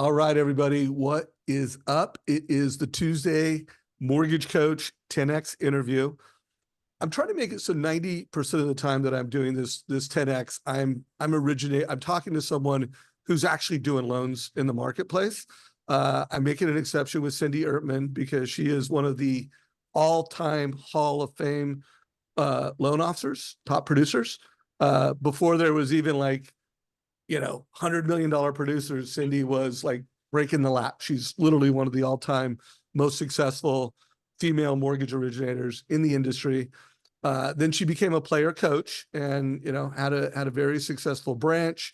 All right, everybody, what is up? It is the Tuesday Mortgage Coach 10X interview. I'm trying to make it so 90% of the time that I'm doing this 10X, I'm talking to someone who's actually doing loans in the marketplace. I'm making an exception with Cindy Ertman because she is one of the all-time Hall of Fame loan officers, top producers. Before there was even $100 million producers, Cindy was like breaking the lap. She's literally one of the all-time most successful female mortgage originators in the industry. Then she became a player coach and, had a very successful branch,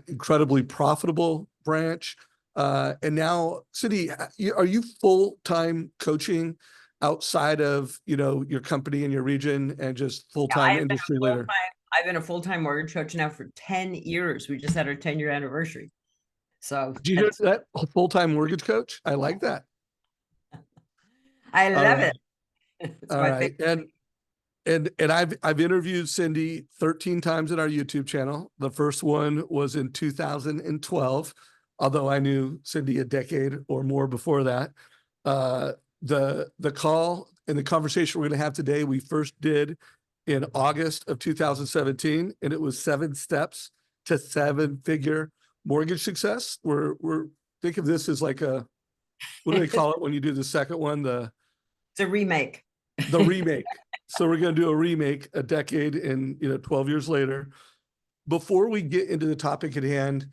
incredibly profitable branch. And now, Cindy, are you full-time coaching outside of, your company and your region and just full-time industry leader? I've been a full-time mortgage coach now for 10 years. We just had our 10-year anniversary. So Do you hear that? Full-time mortgage coach? I like that. I love it. All right. And I've interviewed Cindy 13 times in our YouTube channel. The first one was in 2012, although I knew Cindy a decade or more before that. The call and the conversation we're going to have today, we first did in August of 2017, and it was 7 steps to 7-figure mortgage success. We're think of this as like what do they call it when you do the second one? It's a remake. The remake. So we're going to do a remake a decade and 12 years later. Before we get into the topic at hand,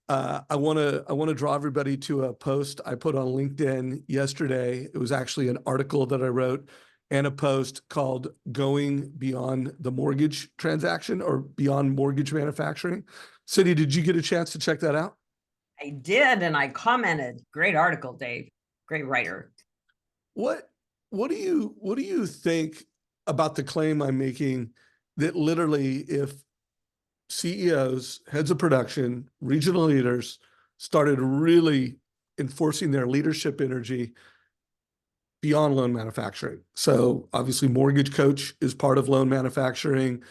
I want to draw everybody to a post I put on LinkedIn yesterday. It was actually an article that I wrote and a post called "Going Beyond the Mortgage Transaction" or "Beyond Mortgage Manufacturing." Cindy, did you get a chance to check that out? I did, and I commented. Great article, Dave. Great writer. What do you think about the claim I'm making that literally if CEOs, heads of production, regional leaders started really enforcing their leadership energy beyond loan manufacturing? So obviously Mortgage Coach is part of loan manufacturing.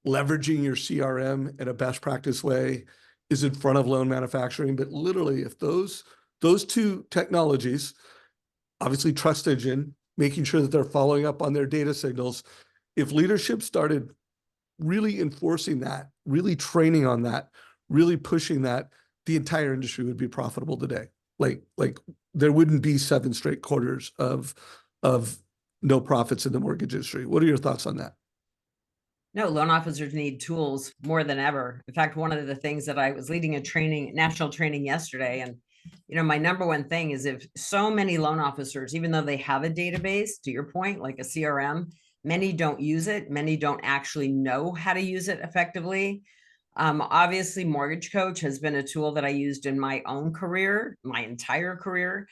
Leveraging your CRM in a best practice way is in front of loan manufacturing. But literally if those two technologies, obviously trust engine, making sure that they're following up on their data signals, if leadership started really enforcing that, really training on that, really pushing that, the entire industry would be profitable today. Like there wouldn't be 7 straight quarters of no profits in the mortgage industry. What are your thoughts on that? No, loan officers need tools more than ever. In fact, one of the things that I was leading a national training yesterday, and my number one thing is if so many loan officers, even though they have a database, to your point, like a CRM, many don't use it. Many don't actually know how to use it effectively. Obviously, Mortgage Coach has been a tool that I used in my own career, my entire career.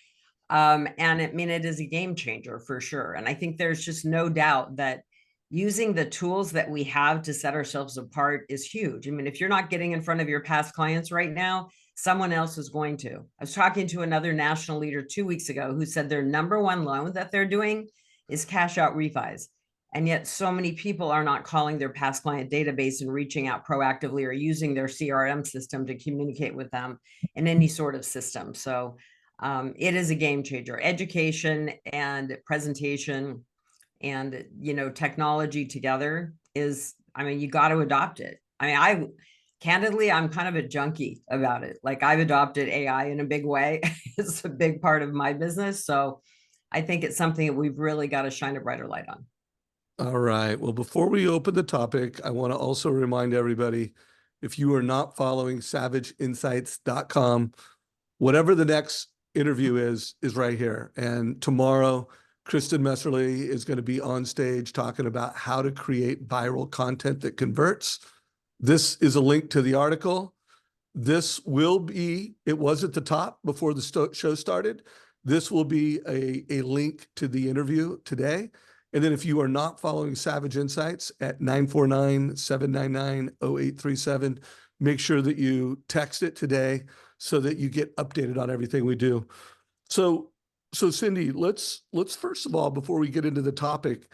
And it is a game changer for sure. And I think there's just no doubt that using the tools that we have to set ourselves apart is huge. If you're not getting in front of your past clients right now, someone else is going to. I was talking to another national leader 2 weeks ago who said their number one loan that they're doing is cash out refis. And yet so many people are not calling their past client database and reaching out proactively or using their CRM system to communicate with them in any sort of system. So it is a game changer. Education and presentation and, technology together is, you got to adopt it. Candidly, I'm kind of a junkie about it. Like I've adopted AI in a big way. It's a big part of my business. So I think it's something that we've really got to shine a brighter light on. All right. Well, before we open the topic, I want to also remind everybody, if you are not following savageinsights.com, whatever the next interview is right here. And tomorrow, Kristen Messerly is going to be on stage talking about how to create viral content that converts. This is a link to the article. This will be, it was at the top before the show started. This will be a link to the interview today. And then if you are not following Savage Insights at 949-799-0837, make sure that you text it today so that you get updated on everything we do. So Cindy, let's first of all, before we get into the topic,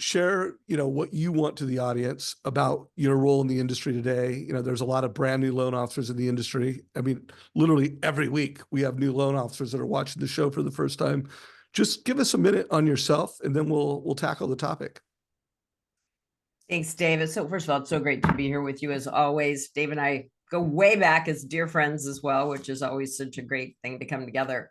share, what you want to the audience about your role in the industry today. There's a lot of brand new loan officers in the industry. I mean, literally every week we have new loan officers that are watching the show for the first time. Just give us a minute on yourself, and then we'll tackle the topic. Thanks, David. So first of all, it's so great to be here with you as always. Dave and I go way back as dear friends as well, which is always such a great thing to come together.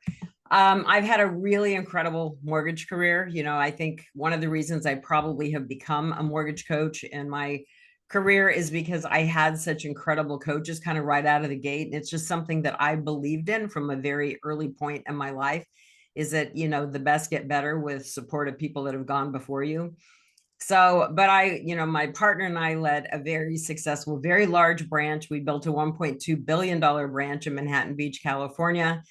I've had a really incredible mortgage career. I think one of the reasons I probably have become a mortgage coach in my career is because I had such incredible coaches kind of right out of the gate. And it's just something that I believed in from a very early point in my life, is that, the best get better with supportive people that have gone before you. So, but my partner and I led a very successful, very large branch. We built a $1.2 billion branch in Manhattan Beach, California.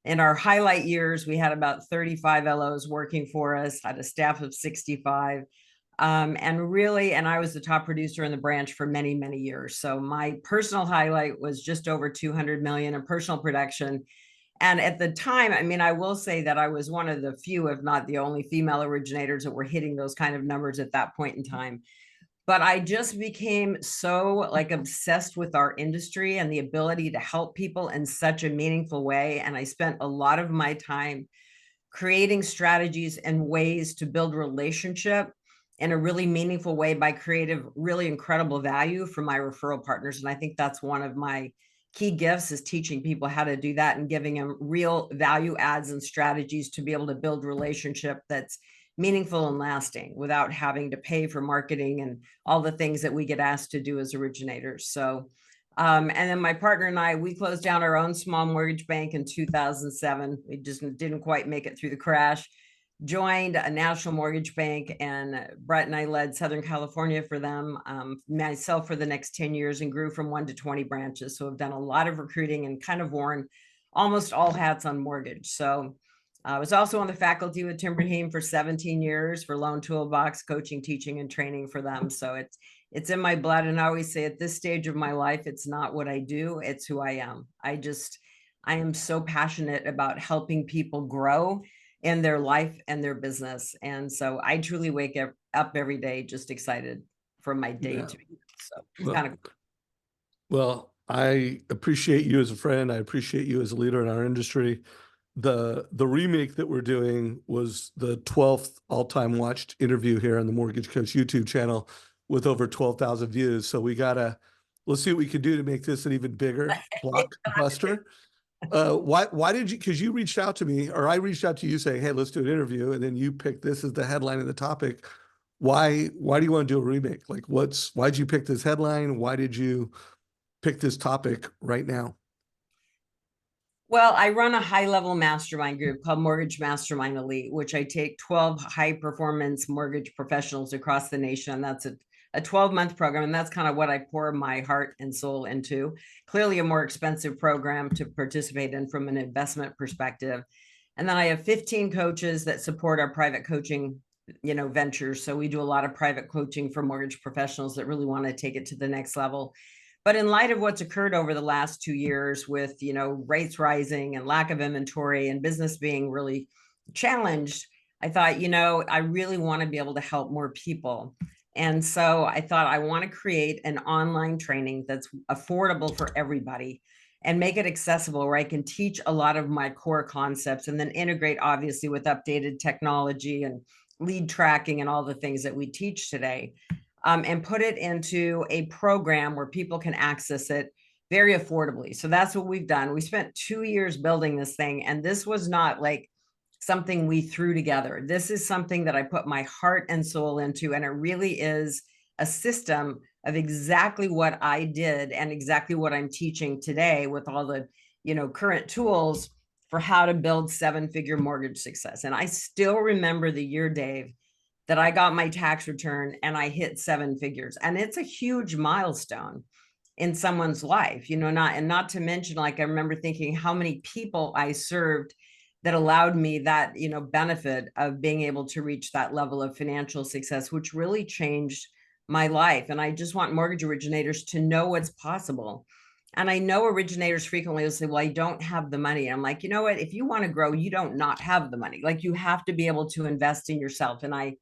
In our highlight years, we had about 35 LOs working for us, had a staff of 65. And I was the top producer in the branch for many, many years. So my personal highlight was just over 200 million in personal production. And at the time, I mean, I will say that I was one of the few, if not the only female originators that were hitting those kind of numbers at that point in time. But I just became so obsessed with our industry and the ability to help people in such a meaningful way. And I spent a lot of my time creating strategies and ways to build relationship in a really meaningful way by creative, really incredible value for my referral partners. And I think that's one of my key gifts, is teaching people how to do that and giving them real value adds and strategies to be able to build relationship that's meaningful and lasting without having to pay for marketing and all the things that we get asked to do as originators. So, and then my partner and I, we closed down our own small mortgage bank in 2007. We just didn't quite make it through the crash. Joined a national mortgage bank, and Brett and I led Southern California for them, myself for the next 10 years, and grew from 1 to 20 branches. So I've done a lot of recruiting and kind of worn almost all hats on mortgage. So I was also on the faculty with Tim Brahim for 17 years for Loan Toolbox, coaching, teaching, and training for them. So it's in my blood. And I always say at this stage of my life, it's not what I do, it's who I am. I am so passionate about helping people grow in their life and their business. And so I truly wake up every day just excited for my day to be. So it's well, I appreciate you as a friend. I appreciate you as a leader in our industry. The remake that we're doing was the 12th all-time watched interview here on the Mortgage Coach YouTube channel with over 12,000 views. So let's see what we can do to make this an even bigger blockbuster. Why did you, because you reached out to me, or I reached out to you saying, hey, let's do an interview. And then you picked this as the headline of the topic. Why do you want to do a remake? Why'd you pick this headline? Why did you pick this topic right now? Well, I run a high-level mastermind group called Mortgage Mastermind Elite, which I take 12 high-performance mortgage professionals across the nation. That's a 12-month program, and that's kind of what I pour my heart and soul into. Clearly a more expensive program to participate in from an investment perspective. And then I have 15 coaches that support our private coaching, ventures. So we do a lot of private coaching for mortgage professionals that really want to take it to the next level. But in light of what's occurred over the last 2 years with, rates rising and lack of inventory and business being really challenged, I thought, I really want to be able to help more people. And so I thought I want to create an online training that's affordable for everybody and make it accessible, where I can teach a lot of my core concepts and then integrate obviously with updated technology and lead tracking and all the things that we teach today. And put it into a program where people can access it very affordably. So that's what we've done. We spent 2 years building this thing, and this was not like something we threw together. This is something that I put my heart and soul into, and it really is a system of exactly what I did and exactly what I'm teaching today with all the, current tools for how to build 7-figure mortgage success. And I still remember the year, Dave, that I got my tax return and I hit 7 figures. And it's a huge milestone in someone's life, not to mention, I remember thinking how many people I served that allowed me that, benefit of being able to reach that level of financial success, which really changed my life. And I just want mortgage originators to know what's possible. And I know originators frequently will say, well, I don't have the money. And I'm like, you know what, if you want to grow, you don't not have the money. You have to be able to invest in yourself. And I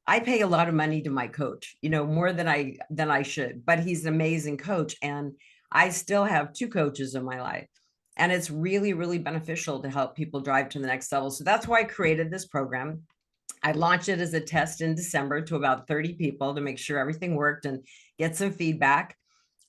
I pay a lot of money to my coach, more than I should, but he's an amazing coach. And I still have 2 coaches in my life. And it's really, really beneficial to help people drive to the next level. So that's why I created this program. I launched it as a test in December to about 30 people to make sure everything worked and get some feedback.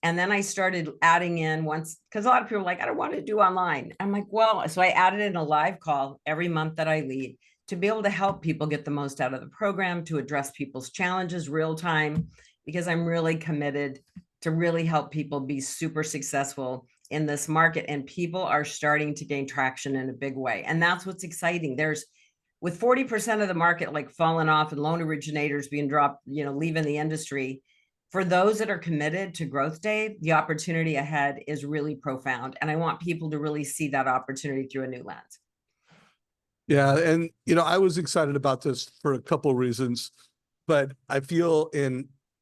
And then I started adding in once, because a lot of people are like, I don't want to do online. I'm like, well, so I added in a live call every month that I lead to be able to help people get the most out of the program, to address people's challenges real time, because I'm really committed to really help people be super successful in this market. And people are starting to gain traction in a big way. And that's what's exciting. There's, with 40% of the market like falling off and loan originators being dropped, leaving the industry, for those that are committed to growth day, the opportunity ahead is really profound. And I want people to really see that opportunity through a new lens. Yeah. And, I was excited about this for a couple of reasons, but I feel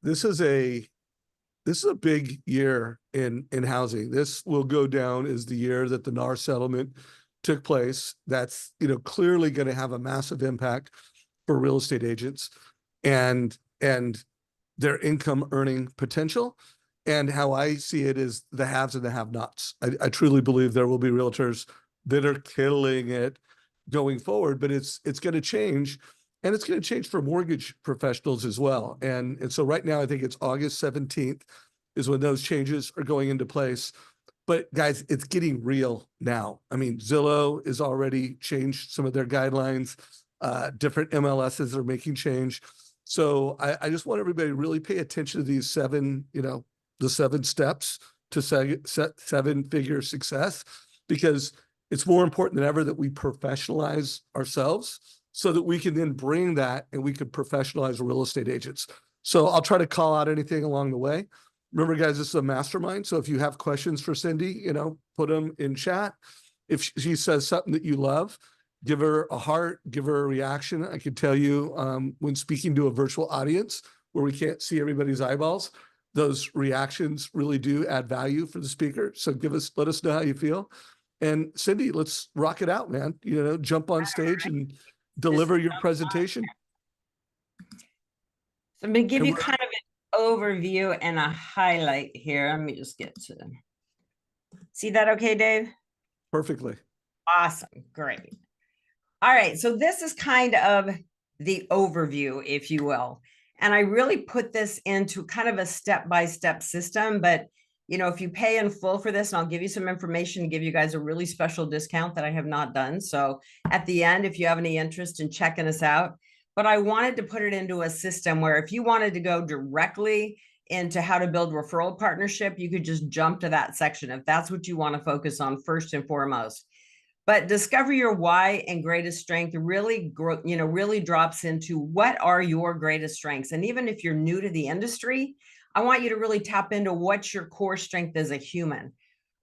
this is a big year in housing. This will go down as the year that the NAR settlement took place. That's, clearly going to have a massive impact for real estate agents and their income earning potential. And how I see it is the haves and the have-nots. I truly believe there will be realtors that are killing it going forward, but it's going to change. And it's going to change for mortgage professionals as well. And so right now, I think it's August 17th is when those changes are going into place. But guys, it's getting real now. I mean, Zillow has already changed some of their guidelines. Different MLSs are making change. So I just want everybody to really pay attention to these the 7 steps to set 7-figure success, because it's more important than ever that we professionalize ourselves so that we can then bring that and we can professionalize real estate agents. So I'll try to call out anything along the way. Remember, guys, this is a mastermind. So if you have questions for Cindy, put them in chat. If she says something that you love, give her a heart, give her a reaction. I can tell you when speaking to a virtual audience where we can't see everybody's eyeballs, those reactions really do add value for the speaker. So let us know how you feel. And Cindy, let's rock it out, man. Jump on stage and deliver your presentation. So I'm going to give you kind of an overview and a highlight here. Let me just get to see that. Okay, Dave? Perfectly. Awesome. Great. All right. So this is kind of the overview, if you will. And I really put this into kind of a step-by-step system, but if you pay in full for this, and I'll give you some information and give you guys a really special discount that I have not done. So at the end, if you have any interest in checking us out, but I wanted to put it into a system where if you wanted to go directly into how to build referral partnership, you could just jump to that section if that's what you want to focus on first and foremost. But discover your why and greatest strength really drops into what are your greatest strengths. And even if you're new to the industry, I want you to really tap into what's your core strength as a human,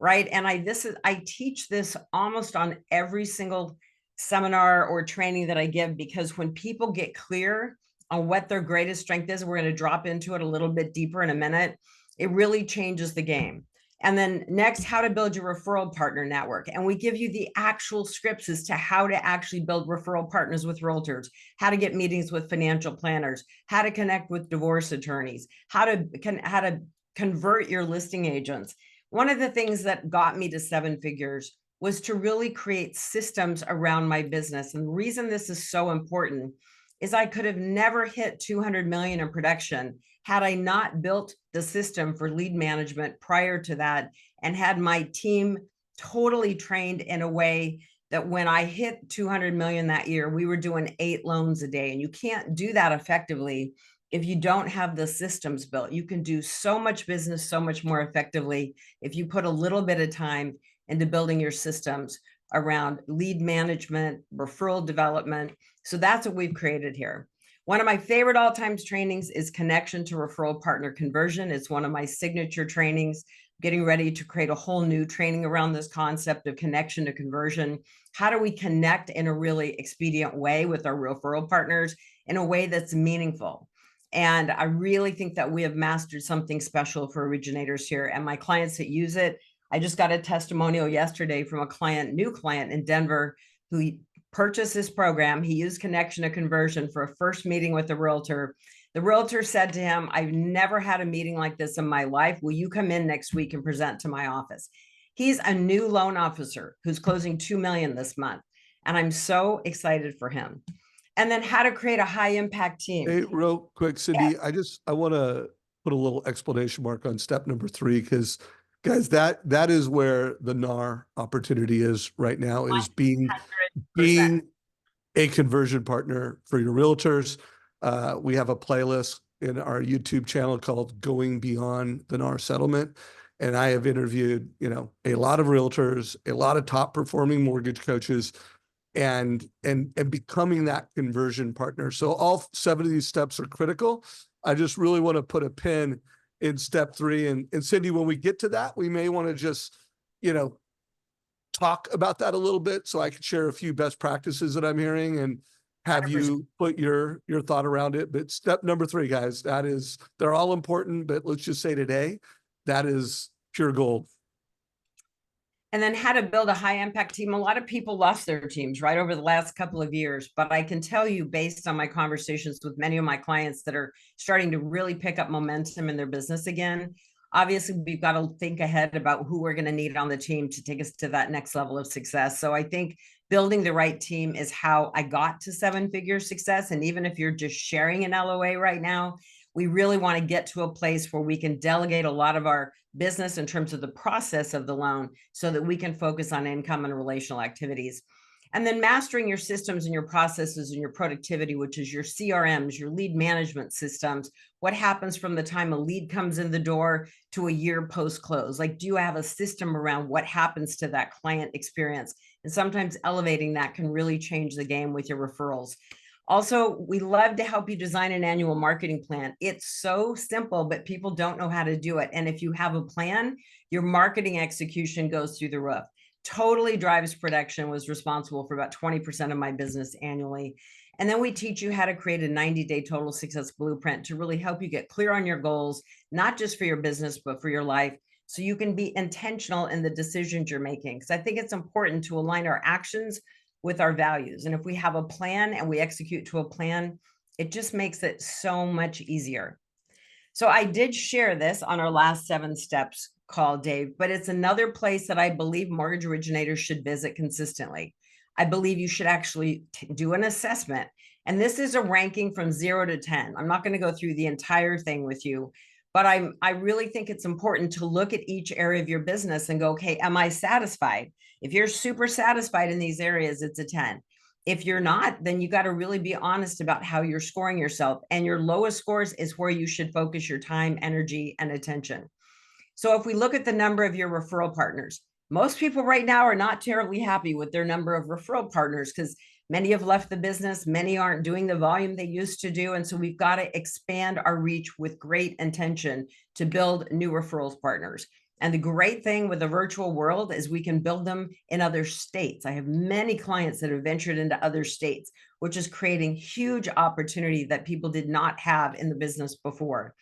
right? And I teach this almost on every single seminar or training that I give, because when people get clear on what their greatest strength is, we're going to drop into it a little bit deeper in a minute, it really changes the game. And then next, how to build your referral partner network. And we give you the actual scripts as to how to actually build referral partners with realtors, how to get meetings with financial planners, how to connect with divorce attorneys, how to convert your listing agents. One of the things that got me to 7 figures was to really create systems around my business. And the reason this is so important is I could have never hit 200 million in production had I not built the system for lead management prior to that and had my team totally trained in a way that when I hit 200 million that year, we were doing 8 loans a day. And you can't do that effectively if you don't have the systems built. You can do so much business so much more effectively if you put a little bit of time into building your systems around lead management, referral development. So that's what we've created here. One of my favorite all-time trainings is Connection to Referral Partner Conversion. It's one of my signature trainings. Getting ready to create a whole new training around this concept of connection to conversion. How do we connect in a really expedient way with our referral partners in a way that's meaningful? And I really think that we have mastered something special for originators here. And my clients that use it, I just got a testimonial yesterday from a new client in Denver who purchase this program. He used connection to conversion for a first meeting with the realtor. The realtor said to him, I've never had a meeting like this in my life. Will you come in next week and present to my office? He's a new loan officer who's closing $2 million this month. And I'm so excited for him. And then how to create a high impact team. Hey, real quick, Cindy, I want to put a little explanation mark on step number 3, because guys, that is where the NAR opportunity is right now, is being 100%. a conversion partner for your realtors. We have a playlist in our YouTube channel called Going Beyond the NAR Settlement. And I have interviewed, a lot of realtors, a lot of top performing mortgage coaches, and becoming that conversion partner. So all 7 of these steps are critical. I just really want to put a pin in step 3. And Cindy, when we get to that, we may want to just, talk about that a little bit, so I can share a few best practices that I'm hearing and have 100%. you put your thought around it. But step number 3, guys, they're all important, but let's just say today, that is pure gold. And then how to build a high impact team. A lot of people lost their teams right over the last couple of years, but I can tell you, based on my conversations with many of my clients that are starting to really pick up momentum in their business again, obviously we've got to think ahead about who we're going to need on the team to take us to that next level of success. So I think building the right team is how I got to 7-figure success. And even if you're just sharing an LOA right now, we really want to get to a place where we can delegate a lot of our business in terms of the process of the loan so that we can focus on income and relational activities. And then mastering your systems and your processes and your productivity, which is your CRMs, your lead management systems. What happens from the time a lead comes in the door to a year post-close? Like, do you have a system around what happens to that client experience? And sometimes elevating that can really change the game with your referrals. Also, we love to help you design an annual marketing plan. It's so simple, but people don't know how to do it. And if you have a plan, your marketing execution goes through the roof. Totally drives production, was responsible for about 20% of my business annually. And then we teach you how to create a 90-day total success blueprint to really help you get clear on your goals, not just for your business, but for your life, so you can be intentional in the decisions you're making. Because I think it's important to align our actions with our values. And if we have a plan and we execute to a plan, it just makes it so much easier. So I did share this on our last 7 steps call, Dave, but it's another place that I believe mortgage originators should visit consistently. I believe you should actually do an assessment. And this is a ranking from 0 to 10. I'm not going to go through the entire thing with you, but I really think it's important to look at each area of your business and go, okay, am I satisfied? If you're super satisfied in these areas, it's a 10. If you're not, then you got to really be honest about how you're scoring yourself. And your lowest scores is where you should focus your time, energy, and attention. So if we look at the number of your referral partners, most people right now are not terribly happy with their number of referral partners because many have left the business. Many aren't doing the volume they used to do. And so we've got to expand our reach with great intention to build new referrals partners. And the great thing with the virtual world is we can build them in other states. I have many clients that have ventured into other states, which is creating huge opportunity that people did not have in the business before.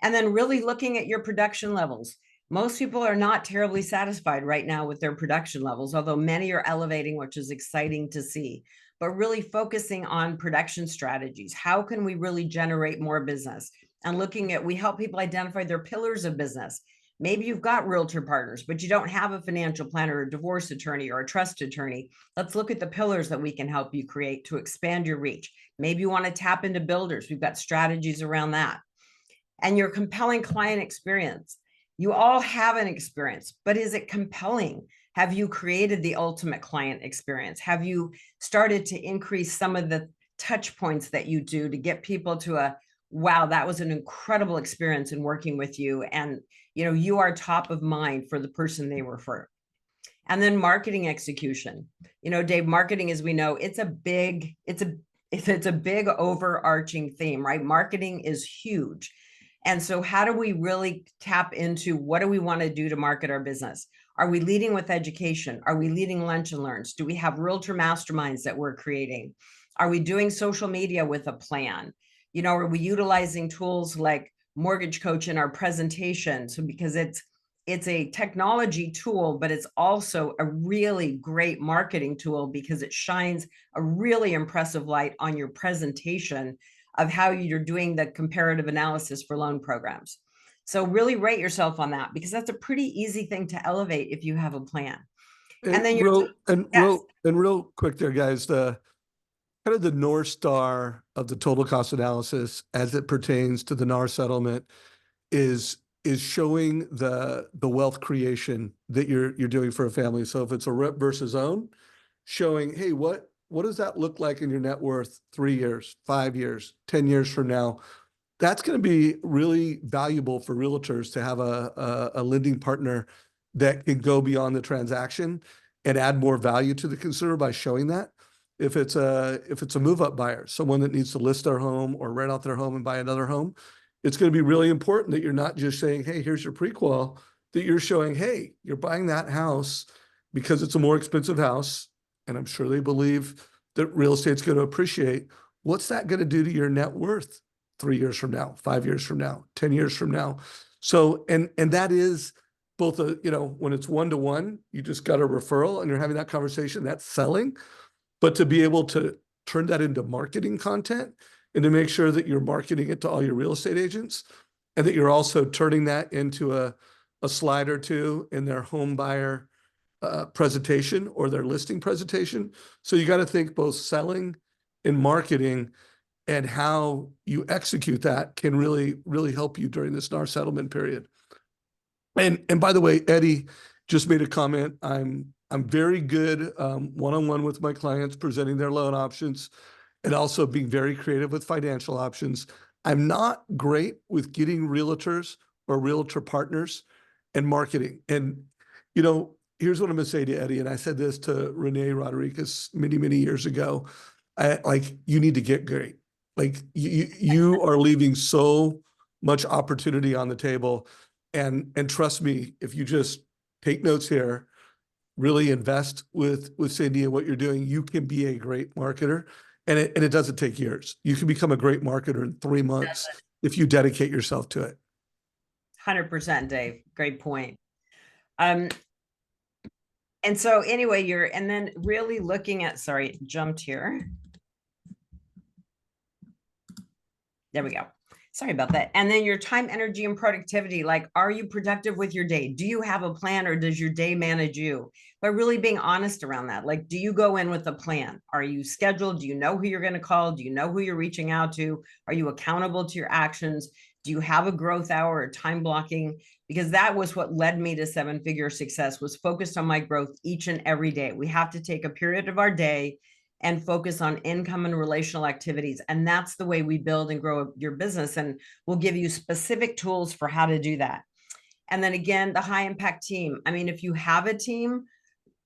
And then really looking at your production levels. Most people are not terribly satisfied right now with their production levels, although many are elevating, which is exciting to see. But really focusing on production strategies. How can we really generate more business? And looking at, we help people identify their pillars of business. Maybe you've got realtor partners, but you don't have a financial planner, or a divorce attorney, or a trust attorney. Let's look at the pillars that we can help you create to expand your reach. Maybe you want to tap into builders. We've got strategies around that. And your compelling client experience. You all have an experience, but is it compelling? Have you created the ultimate client experience? Have you started to increase some of the touch points that you do to get people to a, wow, that was an incredible experience in working with you. And you are top of mind for the person they refer. And then marketing execution. Dave, marketing, as we know, it's a big overarching theme, right? Marketing is huge. And so how do we really tap into what do we want to do to market our business? Are we leading with education? Are we leading lunch and learns? Do we have realtor masterminds that we're creating? Are we doing social media with a plan? Are we utilizing tools like MortgageCoach in our presentation? So because it's a technology tool, but it's also a really great marketing tool because it shines a really impressive light on your presentation of how you're doing the comparative analysis for loan programs. So really rate yourself on that, because that's a pretty easy thing to elevate if you have a plan. And then yes. Real quick there, guys, the kind of the North Star of the total cost analysis as it pertains to the NAR settlement is showing the wealth creation that you're doing for a family. So if it's a rep versus own, showing, hey, what does that look like in your net worth 3 years, 5 years, 10 years from now? That's going to be really valuable for realtors to have a lending partner that can go beyond the transaction and add more value to the consumer by showing that. If it's a move-up buyer, someone that needs to list their home or rent out their home and buy another home, it's going to be really important that you're not just saying, hey, here's your prequal, that you're showing, hey, you're buying that house because it's a more expensive house. And I'm sure they believe that real estate's going to appreciate. What's that going to do to your net worth 3 years from now, 5 years from now, 10 years from now? So, and that is both when it's one-to-one, you just got a referral and you're having that conversation, that's selling. But to be able to turn that into marketing content and to make sure that you're marketing it to all your real estate agents and that you're also turning that into a slide or two in their home buyer presentation or their listing presentation. So you got to think both selling and marketing, and how you execute that can really, really help you during this NAR settlement period. And by the way, Eddie just made a comment. I'm very good one-on-one with my clients, presenting their loan options and also being very creative with financial options. I'm not great with getting realtors or realtor partners and marketing. And, here's what I'm going to say to Eddie. And I said this to Renee Rodriguez many, many years ago. You need to get great. Like you are leaving so much opportunity on the table. And trust me, if you just take notes here, really invest with Cindy and what you're doing, you can be a great marketer. And it doesn't take years. You can become a great marketer in 3 months if you dedicate yourself to it. 100%, Dave. Great point. And so anyway, and then really looking at, sorry, jumped here. There we go. Sorry about that. And then your time, energy, and productivity. Like, are you productive with your day? Do you have a plan, or does your day manage you? But really being honest around that. Like, do you go in with a plan? Are you scheduled? Do you know who you're going to call? Do you know who you're reaching out to? Are you accountable to your actions? Do you have a growth hour or time blocking? Because that was what led me to seven-figure success, was focused on my growth each and every day. We have to take a period of our day and focus on income and relational activities. And that's the way we build and grow your business. And we'll give you specific tools for how to do that. And then again, the high impact team. I mean, if you have a team,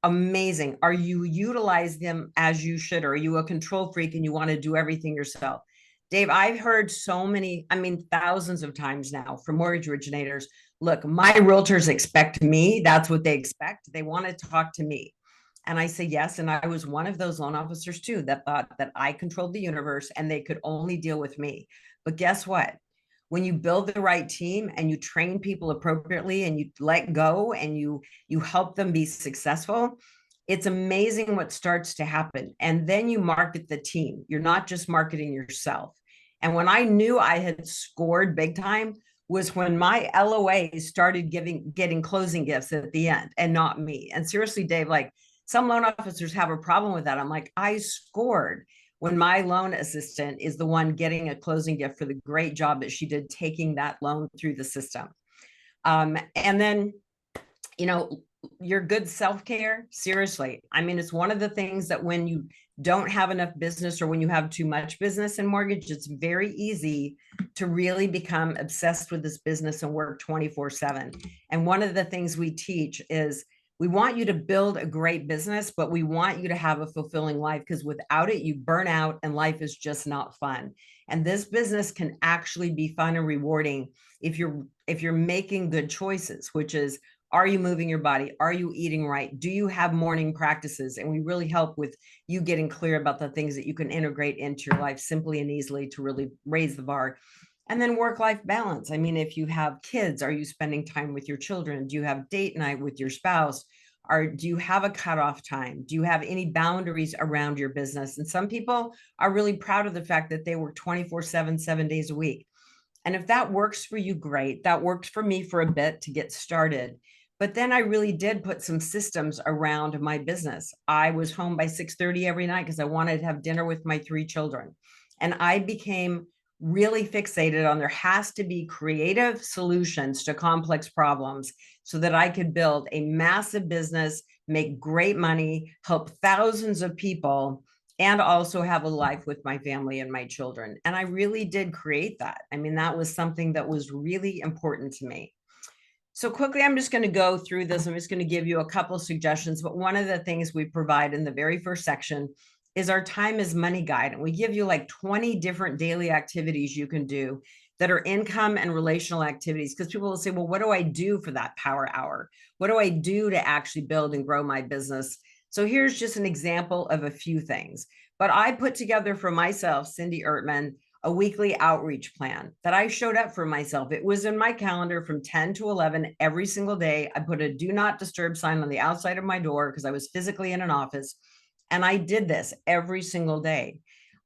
amazing. Are you utilize them as you should? Or are you a control freak and you want to do everything yourself? Dave, I've heard so many, thousands of times now from mortgage originators, look, my realtors expect me. That's what they expect. They want to talk to me. And I say yes. And I was one of those loan officers too, that thought that I controlled the universe and they could only deal with me. But guess what? When you build the right team and you train people appropriately and you let go and you help them be successful, it's amazing what starts to happen. And then you market the team. You're not just marketing yourself. And when I knew I had scored big time was when my LOAs started getting closing gifts at the end, and not me. And seriously, Dave, like, some loan officers have a problem with that. I'm like, I scored when my loan assistant is the one getting a closing gift for the great job that she did taking that loan through the system. And then, your good self-care, seriously. It's one of the things that when you don't have enough business or when you have too much business in mortgage, it's very easy to really become obsessed with this business and work 24/7. And one of the things we teach is, we want you to build a great business, but we want you to have a fulfilling life, because without it, you burn out and life is just not fun. And this business can actually be fun and rewarding if you're making good choices, which is, are you moving your body? Are you eating right? Do you have morning practices? And we really help with you getting clear about the things that you can integrate into your life simply and easily to really raise the bar. And then work-life balance. I mean, if you have kids, are you spending time with your children? Do you have date night with your spouse? Or do you have a cutoff time? Do you have any boundaries around your business? And some people are really proud of the fact that they work 24/7, 7 days a week. And if that works for you, great. That worked for me for a bit to get started. But then I really did put some systems around my business. I was home by 6:30 every night because I wanted to have dinner with my 3 children. And I became really fixated on there has to be creative solutions to complex problems so that I could build a massive business, make great money, help thousands of people, and also have a life with my family and my children. And I really did create that. I mean, that was something that was really important to me. So quickly, I'm just going to go through this. I'm just going to give you a couple of suggestions. But one of the things we provide in the very first section is our time is money guide. And we give you like 20 different daily activities you can do that are income and relational activities. Because people will say, well, what do I do for that power hour? What do I do to actually build and grow my business? So here's just an example of a few things. But I put together for myself, Cindy Ertman, a weekly outreach plan that I showed up for myself. It was in my calendar from 10 to 11 every single day. I put a do not disturb sign on the outside of my door because I was physically in an office. And I did this every single day.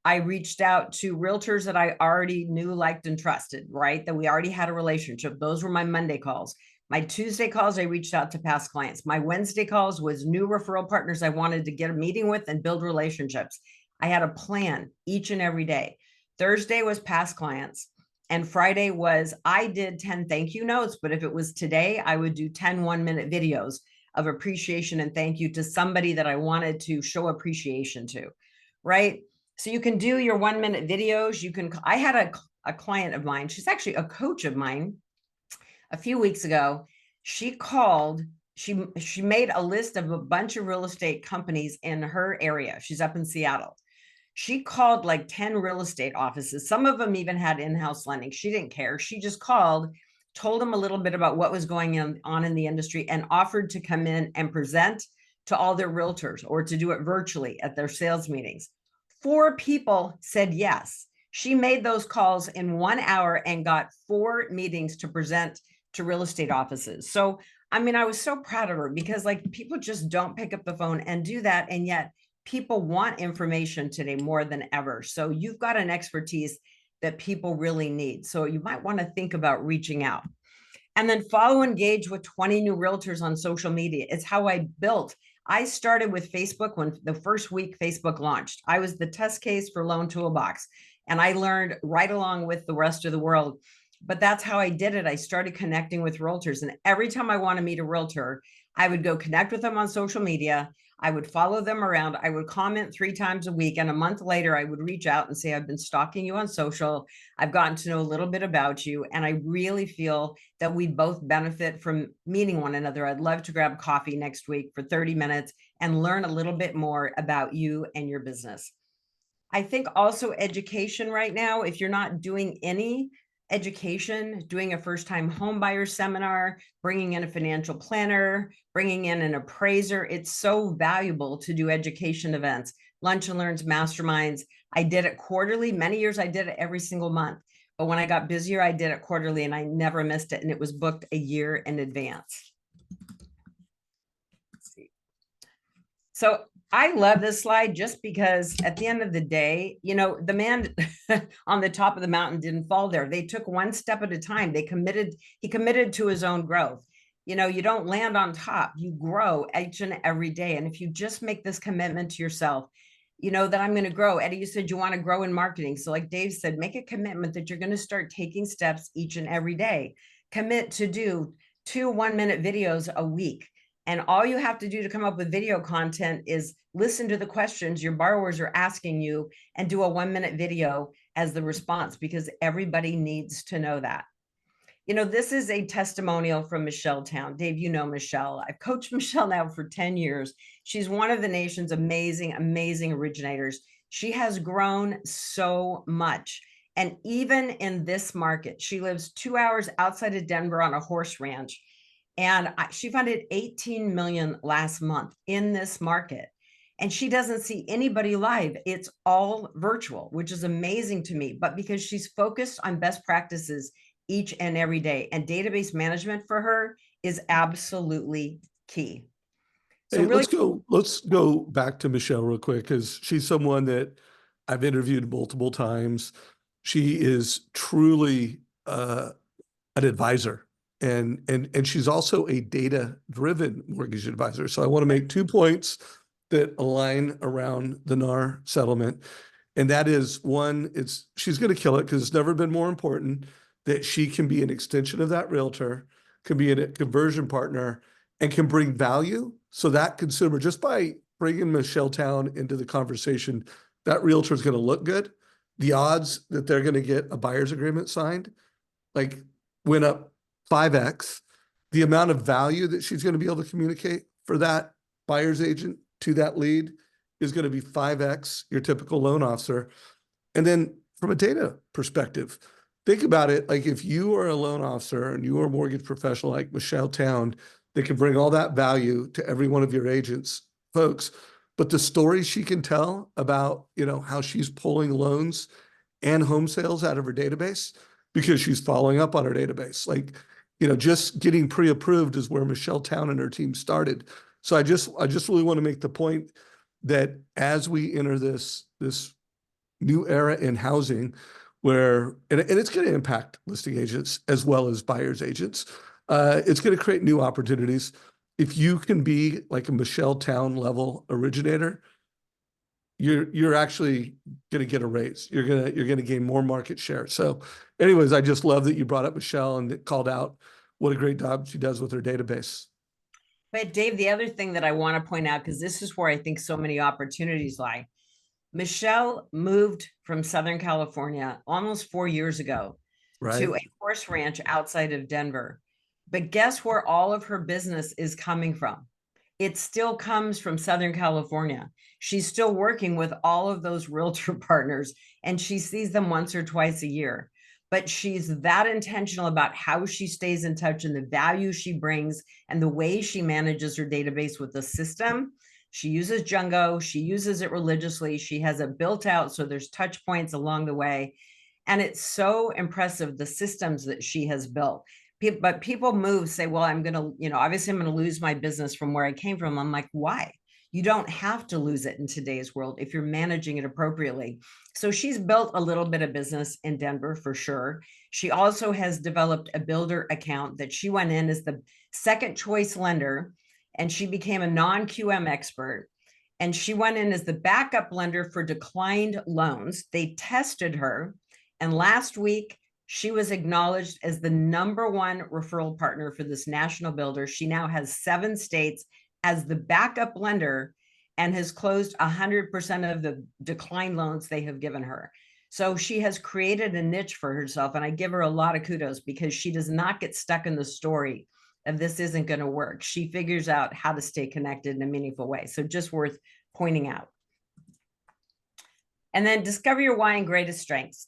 I reached out to realtors that I already knew, liked, and trusted, right? That we already had a relationship. Those were my Monday calls. My Tuesday calls, I reached out to past clients. My Wednesday calls was new referral partners I wanted to get a meeting with and build relationships. I had a plan each and every day. Thursday was past clients. And Friday was, I did 10 thank you notes, but if it was today, I would do 10 1-minute videos of appreciation and thank you to somebody that I wanted to show appreciation to, right? So you can do your 1-minute videos. You can, I had a client of mine, she's actually a coach of mine a few weeks ago. She called, she made a list of a bunch of real estate companies in her area. She's up in Seattle. She called like 10 real estate offices. Some of them even had in-house lending. She didn't care. She just called, told them a little bit about what was going on in the industry and offered to come in and present to all their realtors or to do it virtually at their sales meetings. 4 people said yes. She made those calls in 1 hour and got 4 meetings to present to real estate offices. So, I mean, I was so proud of her because like people just don't pick up the phone and do that. And yet people want information today more than ever. So you've got an expertise that people really need. So you might want to think about reaching out. And then follow, engage with 20 new realtors on social media. It's how I built. I started with Facebook when the first week Facebook launched. I was the test case for Loan Toolbox, and I learned right along with the rest of the world. But that's how I did it. I started connecting with realtors. And every time I want to meet a realtor, I would go connect with them on social media. I would follow them around. I would comment 3 times a week. And a month later, I would reach out and say, I've been stalking you on social. I've gotten to know a little bit about you. And I really feel that we both benefit from meeting one another. I'd love to grab coffee next week for 30 minutes and learn a little bit more about you and your business. I think also education right now, if you're not doing any education, doing a first-time home buyer seminar, bringing in a financial planner, bringing in an appraiser, it's so valuable to do education events, lunch and learns, masterminds. I did it quarterly. Many years I did it every single month. But when I got busier, I did it quarterly and I never missed it. And it was booked a year in advance. Let's see. So I love this slide just because at the end of the day, you know, the man on the top of the mountain didn't fall there. They took one step at a time. He committed to his own growth. You know, you don't land on top, you grow each and every day. And if you just make this commitment to yourself, you know, that I'm going to grow. Eddie, you said you want to grow in marketing. So like Dave said, make a commitment that you're going to start taking steps each and every day. Commit to do 2 1-minute videos a week. And all you have to do to come up with video content is listen to the questions your borrowers are asking you and do a 1-minute video as the response, because everybody needs to know that. You know, this is a testimonial from Michelle Town. Dave, you know Michelle. I've coached Michelle now for 10 years. She's one of the nation's amazing, amazing originators. She has grown so much. And even in this market, she lives 2 hours outside of Denver on a horse ranch. And she funded 18 million last month in this market. and she doesn't see anybody live. It's all virtual, which is amazing to me. But because she's focused on best practices each and every day, and database management for her is absolutely key. So Hey, really, let's go back to Michelle real quick, because she's someone that I've interviewed multiple times. She is truly an advisor, and she's also a data-driven mortgage advisor. So I want to make 2 points that align around the NAR settlement. And that is, one, she's going to kill it, because it's never been more important that she can be an extension of that realtor, can be a conversion partner, and can bring value. So that consumer, just by bringing Michelle Town into the conversation, that realtor is going to look good. The odds that they're going to get a buyer's agreement signed, like, went up 5x. The amount of value that she's going to be able to communicate for that buyer's agent to that lead is going to be 5x your typical loan officer. And then from a data perspective, think about it. Like, if you are a loan officer and you are a mortgage professional like Michelle Town, that can bring all that value to every one of your agents, folks, but the stories she can tell about, how she's pulling loans and home sales out of her database because she's following up on her database. Like, just getting pre-approved is where Michelle Town and her team started. So I just really want to make the point that as we enter this new era in housing, where, and it's going to impact listing agents as well as buyers agents, it's going to create new opportunities. If you can be like a Michelle Town level originator, you're actually going to get a raise. You're going to gain more market share. So anyways, I just love that you brought up Michelle and called out what a great job she does with her database. but Dave, the other thing that I want to point out, because this is where I think so many opportunities lie. Michelle moved from Southern California almost 4 years ago Right. to a horse ranch outside of Denver. But guess where all of her business is coming from? It still comes from Southern California. She's still working with all of those realtor partners, and she sees them once or twice a year. But she's that intentional about how she stays in touch and the value she brings and the way she manages her database with the system. She uses Jungo. She uses it religiously. She has it built out, so there's touch points along the way. And it's so impressive, the systems that she has built. But people move, say, well, I'm going to, obviously I'm going to lose my business from where I came from. I'm like, why? You don't have to lose it in today's world if you're managing it appropriately. So she's built a little bit of business in Denver for sure. She also has developed a builder account that she went in as the second choice lender, and she became a non-QM expert. And she went in as the backup lender for declined loans. They tested her. And last week, she was acknowledged as the #1 referral partner for this national builder. She now has 7 states as the backup lender and has closed 100% of the declined loans they have given her. So she has created a niche for herself. And I give her a lot of kudos, because she does not get stuck in the story of this isn't going to work. She figures out how to stay connected in a meaningful way. So just worth pointing out. And then discover your why and greatest strengths.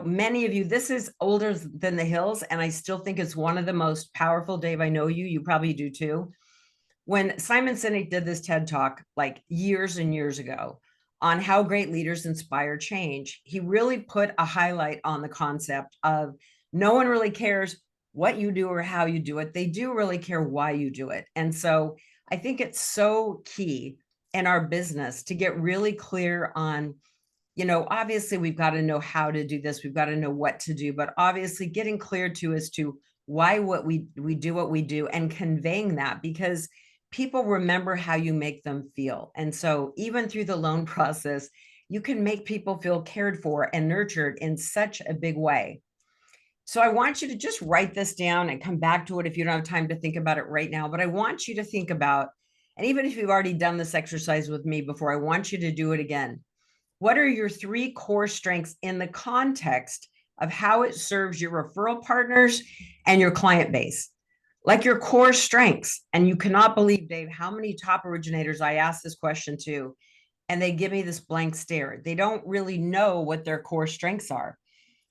Many of you, this is older than the hills, and I still think it's one of the most powerful. Dave, I know you probably do too. When Simon Sinek did this TED Talk like years and years ago on how great leaders inspire change, he really put a highlight on the concept of no one really cares what you do or how you do it. They do really care why you do it. And so I think it's so key in our business to get really clear on, obviously we've got to know how to do this. We've got to know what to do, but obviously getting clear as to why we do what we do, and conveying that, because people remember how you make them feel. And so even through the loan process, you can make people feel cared for and nurtured in such a big way. So I want you to just write this down and come back to it if you don't have time to think about it right now. But I want you to think about, and even if you've already done this exercise with me before, I want you to do it again. What are your 3 core strengths in the context of how it serves your referral partners and your client base? Like your core strengths. And you cannot believe, Dave, how many top originators I ask this question to, and they give me this blank stare. They don't really know what their core strengths are.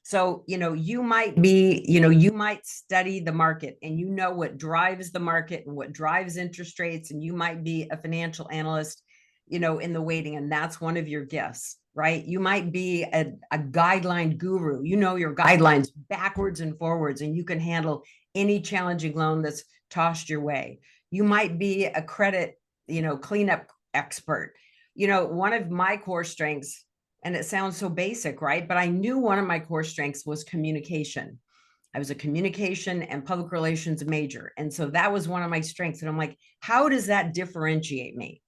So, you might be, you might study the market, and what drives the market and what drives interest rates. And you might be a financial analyst. in the waiting, and that's one of your gifts, right? You might be a guideline guru, your guidelines backwards and forwards, and you can handle any challenging loan that's tossed your way. You might be a credit, cleanup expert. One of my core strengths, and it sounds so basic, right? But I knew one of my core strengths was communication. I was a communication and public relations major. And so that was one of my strengths. And I'm like, how does that differentiate me?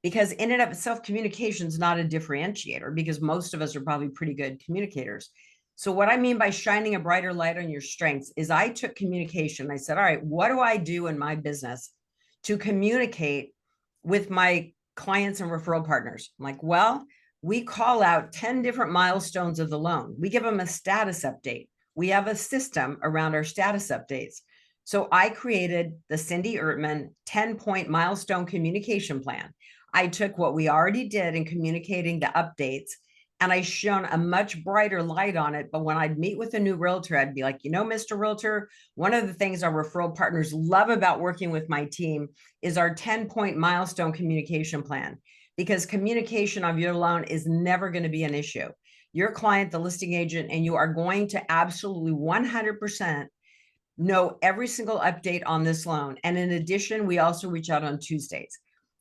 Because in and of itself, communication is not a differentiator, because most of us are probably pretty good communicators. So what I mean by shining a brighter light on your strengths is I took communication. I said, all right, what do I do in my business to communicate with my clients and referral partners? I'm like, well, we call out 10 different milestones of the loan. We give them a status update. We have a system around our status updates. So I created the Cindy Ertman 10-point milestone communication plan. I took what we already did in communicating the updates, and I shone a much brighter light on it. But when I'd meet with a new realtor, I'd be like, Mr. Realtor, one of the things our referral partners love about working with my team is our 10-point milestone communication plan, because communication of your loan is never going to be an issue. Your client, the listing agent, and you are going to absolutely 100% know every single update on this loan. And in addition, we also reach out on Tuesdays.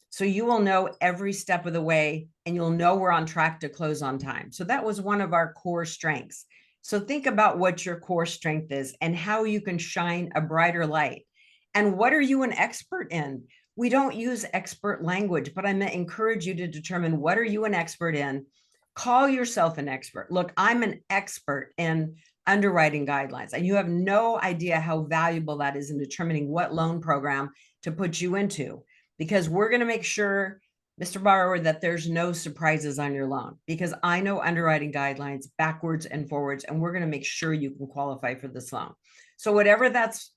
So you will know every step of the way, and you'll know we're on track to close on time. So that was one of our core strengths. So think about what your core strength is and how you can shine a brighter light. And what are you an expert in? We don't use expert language, but I encourage you to determine, what are you an expert in? Call yourself an expert. Look, I'm an expert in underwriting guidelines, and you have no idea how valuable that is in determining what loan program to put you into, because we're going to make sure, Mr. Borrower, that there's no surprises on your loan, because I know underwriting guidelines backwards and forwards, and we're going to make sure you can qualify for this loan. So whatever that's,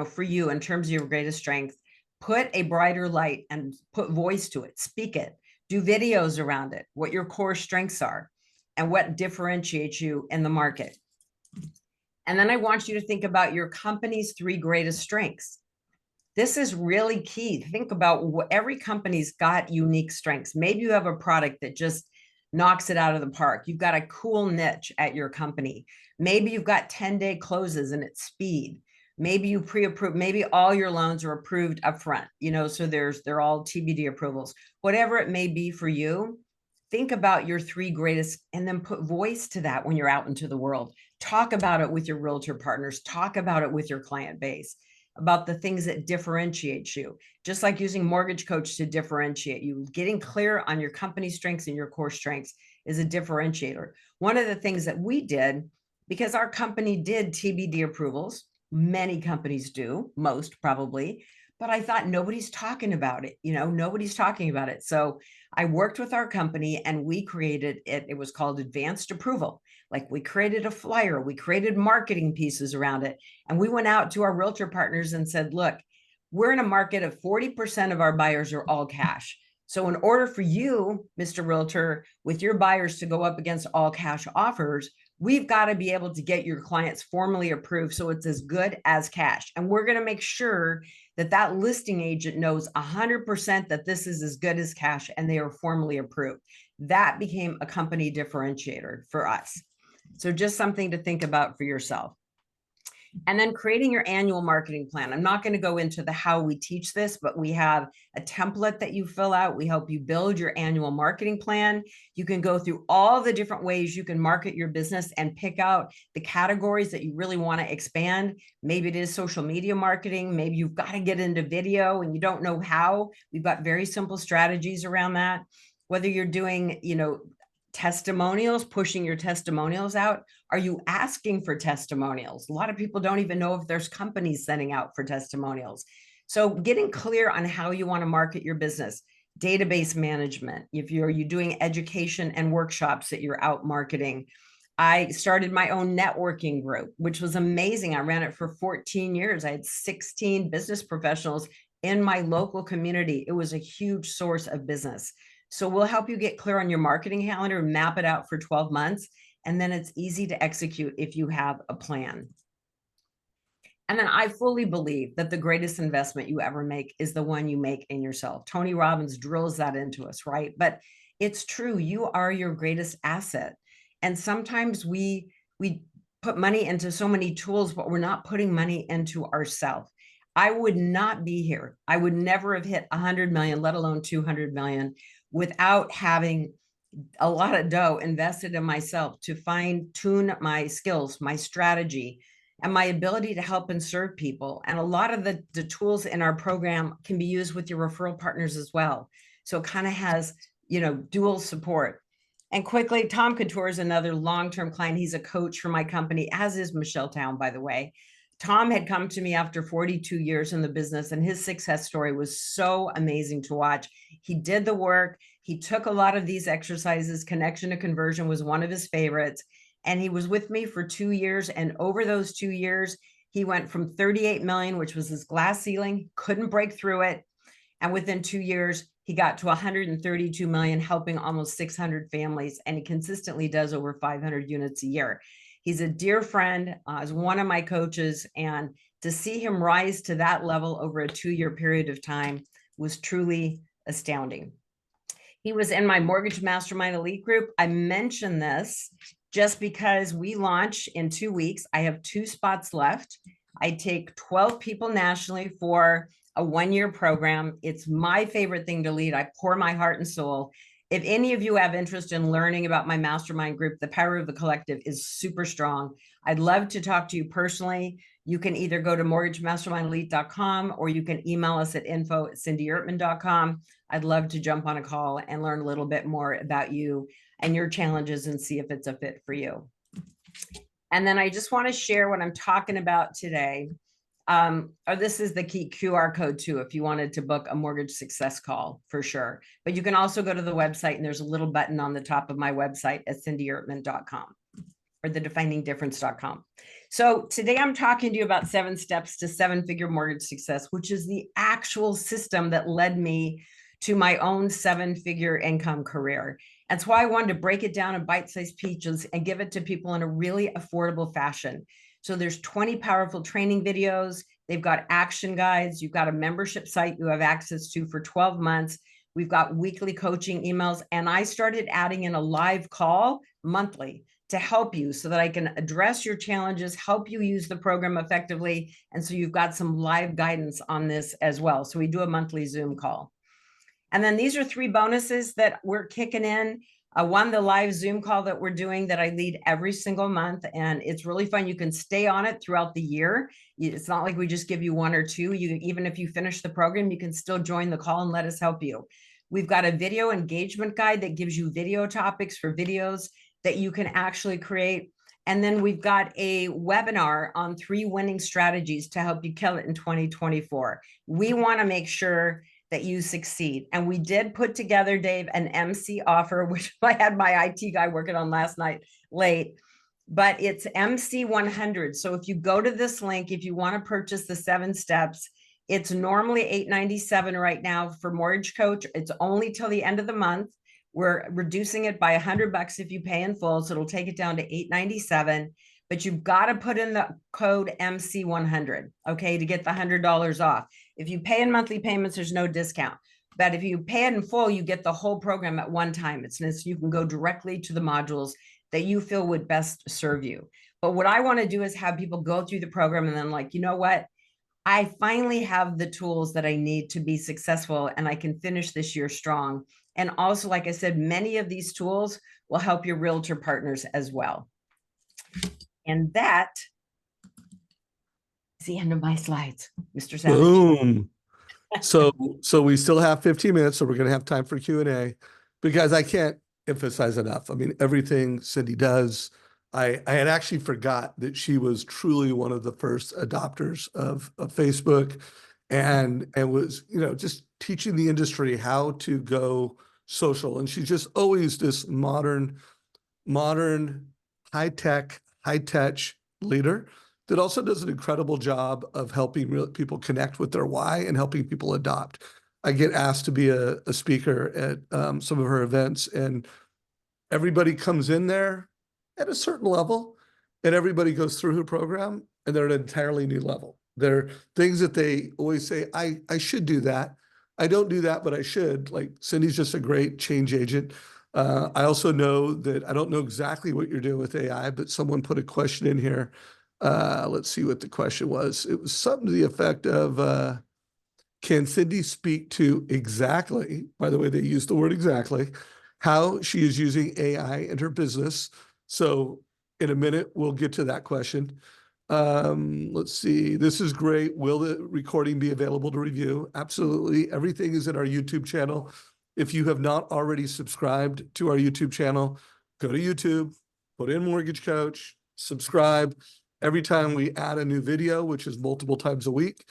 for you in terms of your greatest strength, put a brighter light and put voice to it, speak it, do videos around it, what your core strengths are and what differentiates you in the market. And then I want you to think about your company's 3 greatest strengths. This is really key. Think about every company's got unique strengths. Maybe you have a product that just knocks it out of the park. You've got a cool niche at your company. Maybe you've got 10-day closes and it's speed. Maybe you pre-approve, maybe all your loans are approved upfront, so they're all TBD approvals. Whatever it may be for you, think about your 3 greatest and then put voice to that when you're out into the world. Talk about it with your realtor partners. Talk about it with your client base, about the things that differentiate you. Just like using MortgageCoach to differentiate you, getting clear on your company strengths and your core strengths is a differentiator. One of the things that we did, because our company did TBD approvals, many companies do, most probably, but I thought nobody's talking about it. Nobody's talking about it. So I worked with our company and we created it. It was called advanced approval. Like, we created a flyer, we created marketing pieces around it. And we went out to our realtor partners and said, look, we're in a market of 40% of our buyers are all cash. So in order for you, Mr. Realtor, with your buyers to go up against all cash offers, we've got to be able to get your clients formally approved so it's as good as cash. And we're going to make sure that that listing agent knows 100% that this is as good as cash and they are formally approved. That became a company differentiator for us. So just something to think about for yourself. And then creating your annual marketing plan. I'm not going to go into the how we teach this, but we have a template that you fill out. We help you build your annual marketing plan. You can go through all the different ways you can market your business and pick out the categories that you really want to expand. Maybe it is social media marketing. Maybe you've got to get into video and you don't know how. We've got very simple strategies around that. Whether you're doing, testimonials, pushing your testimonials out. Are you asking for testimonials? A lot of people don't even know if there's companies sending out for testimonials. So getting clear on how you want to market your business, database management. If you're doing education and workshops that you're out marketing. I started my own networking group, which was amazing. I ran it for 14 years. I had 16 business professionals in my local community. It was a huge source of business. So we'll help you get clear on your marketing calendar, map it out for 12 months, and then it's easy to execute if you have a plan. And then I fully believe that the greatest investment you ever make is the one you make in yourself. Tony Robbins drills that into us, right? But it's true. You are your greatest asset. And sometimes we put money into so many tools, but we're not putting money into ourselves. I would not be here. I would never have hit 100 million, let alone 200 million, without having a lot of dough invested in myself to fine tune my skills, my strategy, and my ability to help and serve people. And a lot of the tools in our program can be used with your referral partners as well. So it kind of has, dual support. And quickly, Tom Couture is another long-term client. He's a coach for my company, as is Michelle Town, by the way. Tom had come to me after 42 years in the business, and his success story was so amazing to watch. He did the work. He took a lot of these exercises. Connection to conversion was one of his favorites. And he was with me for 2 years. And over those 2 years, he went from 38 million, which was his glass ceiling, couldn't break through it. And within 2 years, he got to 132 million, helping almost 600 families. And he consistently does over 500 units a year. He's a dear friend, is one of my coaches. And to see him rise to that level over a 2-year period of time was truly astounding. He was in my Mortgage Mastermind Elite group. I mention this just because we launch in 2 weeks. I have 2 spots left. I take 12 people nationally for a 1-year program. It's my favorite thing to lead. I pour my heart and soul. If any of you have interest in learning about my mastermind group, the power of the collective is super strong. I'd love to talk to you personally. You can either go to mortgagemastermindelite.com or you can email us at info@cindyertman.com. I'd love to jump on a call and learn a little bit more about you and your challenges and see if it's a fit for you. And then I just want to share what I'm talking about today. Or this is the key QR code too, if you wanted to book a mortgage success call for sure. But you can also go to the website and there's a little button on the top of my website at cindyertman.com or thedefiningdifference.com. So today I'm talking to you about 7 steps to 7-figure mortgage success, which is the actual system that led me to my own 7-figure income career. That's why I wanted to break it down in bite-sized pieces and give it to people in a really affordable fashion. So there's 20 powerful training videos. They've got action guides. You've got a membership site you have access to for 12 months. We've got weekly coaching emails. And I started adding in a live call monthly to help you so that I can address your challenges, help you use the program effectively. And so you've got some live guidance on this as well. So we do a monthly Zoom call. And then these are 3 bonuses that we're kicking in. One, the live Zoom call that we're doing that I lead every single month. And it's really fun. You can stay on it throughout the year. It's not like we just give you 1 or 2. Even if you finish the program, you can still join the call and let us help you. We've got a video engagement guide that gives you video topics for videos that you can actually create. And then we've got a webinar on 3 winning strategies to help you kill it in 2024. We want to make sure that you succeed. And we did put together, Dave, an MC offer, which I had my IT guy working on last night late, but it's MC 100. So if you go to this link, if you want to purchase the 7 steps, it's normally $897 right now for Mortgage Coach. It's only till the end of the month. We're reducing it by $100 if you pay in full. So it'll take it down to $897, but you've got to put in the code MC100, okay, to get the $100 off. If you pay in monthly payments, there's no discount. But if you pay it in full, you get the whole program at one time. You can go directly to the modules that you feel would best serve you. But what I want to do is have people go through the program and then like, you know what? I finally have the tools that I need to be successful and I can finish this year strong. And also, like I said, many of these tools will help your realtor partners as well. And that is the end of my slides, Mr. Savage. Boom. So we still have 15 minutes, so we're going to have time for Q&A because I can't emphasize enough. I mean, everything Cindy does, I had actually forgot that she was truly one of the first adopters of Facebook and was, just teaching the industry how to go social. And she's just always this modern, high-tech, high-touch leader that also does an incredible job of helping people connect with their why and helping people adopt. I get asked to be a speaker at some of her events, and everybody comes in there at a certain level, and everybody goes through her program, and they're at an entirely new level. They're things that they always say, I should do that. I don't do that, but I should. Like Cindy's just a great change agent. I also know that I don't know exactly what you're doing with AI, but someone put a question in here. Let's see what the question was. It was something to the effect of, can Cindy speak to exactly, by the way, they used the word exactly, how she is using AI in her business? So in a minute, we'll get to that question. Let's see. This is great. Will the recording be available to review? Absolutely. Everything is in our YouTube channel. If you have not already subscribed to our YouTube channel, go to YouTube, put in Mortgage Coach, subscribe. Every time we add a new video, which is multiple times a week,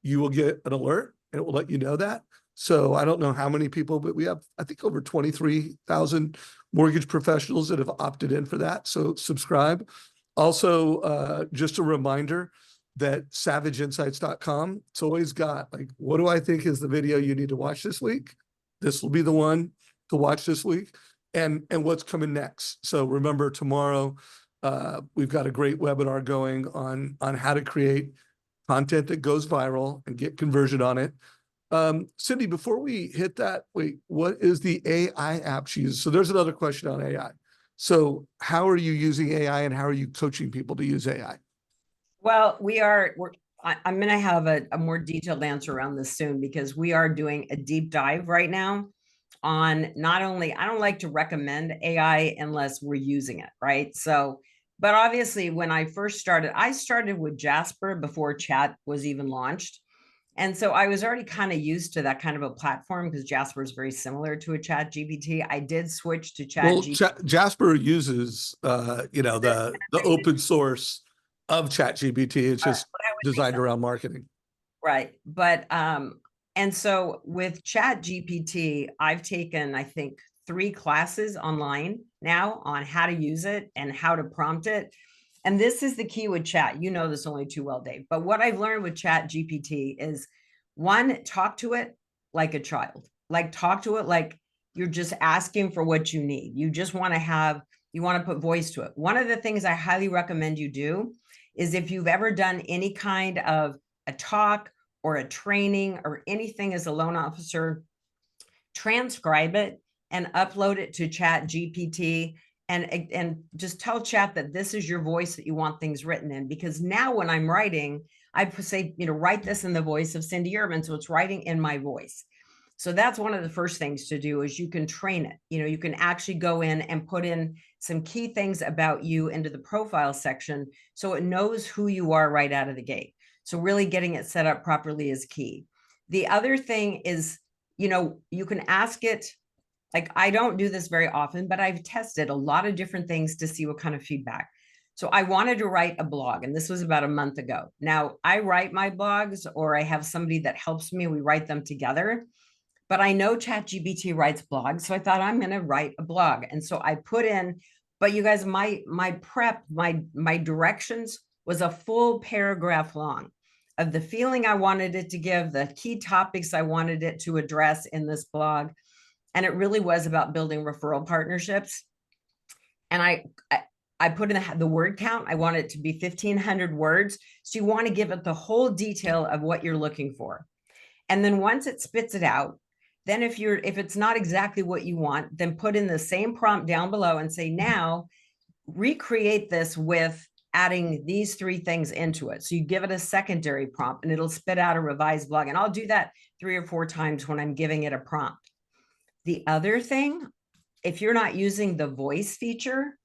you will get an alert and it will let you know that. So I don't know how many people, but we have, I think, over 23,000 mortgage professionals that have opted in for that. So subscribe. Also, just a reminder that savageinsights.com, it's always got like, what do I think is the video you need to watch this week? This will be the one to watch this week, and what's coming next. So remember, tomorrow, we've got a great webinar going on how to create content that goes viral and get conversion on it. Cindy, before we hit that, wait, what is the AI app she uses? So there's another question on AI. So how are you using AI and how are you coaching people to use AI? Well, I'm going to have a more detailed answer around this soon, because we are doing a deep dive right now on not only, I don't like to recommend AI unless we're using it, right? So, but obviously when I first started, I started with Jasper before Chat was even launched. And so I was already kind of used to that kind of a platform because Jasper is very similar to a Chat GPT. I did switch to Chat Well, GPT. Jasper uses, the open source of Chat GPT. It's just designed around marketing. Right. But and so with Chat GPT, I've taken, I think, 3 classes online now on how to use it and how to prompt it. And this is the key with Chat. You know this only too well, Dave. But what I've learned with Chat GPT is, one, talk to it like a child. Like, talk to it like you're just asking for what you need. You just want to have, you want to put voice to it. One of the things I highly recommend you do is, if you've ever done any kind of a talk or a training or anything as a loan officer, transcribe it and upload it to Chat GPT, and just tell Chat that this is your voice that you want things written in. Because now when I'm writing, I say, write this in the voice of Cindy Ertman, so it's writing in my voice. So that's one of the first things to do, is you can train it. You can actually go in and put in some key things about you into the profile section so it knows who you are right out of the gate. So really getting it set up properly is key. The other thing is, you can ask it, like, I don't do this very often, but I've tested a lot of different things to see what kind of feedback. So I wanted to write a blog, and this was about a month ago. Now, I write my blogs, or I have somebody that helps me. We write them together. But I know ChatGPT writes blogs, so I thought, I'm going to write a blog. And so I put in, but you guys, my prep, my directions was a full paragraph long of the feeling I wanted it to give, the key topics I wanted it to address in this blog. And it really was about building referral partnerships. And I put in the word count. I want it to be 1,500 words. So you want to give it the whole detail of what you're looking for. And then once it spits it out, then if it's not exactly what you want, then put in the same prompt down below and say, now recreate this with adding these 3 things into it. So you give it a secondary prompt and it'll spit out a revised blog. And I'll do that 3 or 4 times when I'm giving it a prompt. The other thing, if you're not using the voice feature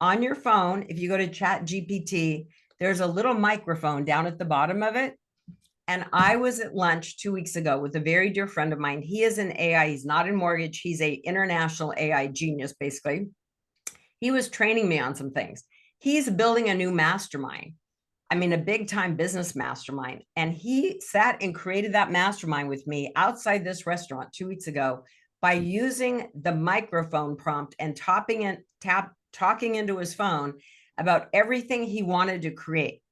on your phone, if you go to Chat GPT, there's a little microphone down at the bottom of it. And I was at lunch 2 weeks ago with a very dear friend of mine. He is an AI. He's not in mortgage. He's a international AI genius, basically. He was training me on some things. He's building a new mastermind. I mean, a big time business mastermind. And he sat and created that mastermind with me outside this restaurant 2 weeks ago by using the microphone prompt and talking into his phone about everything he wanted to create.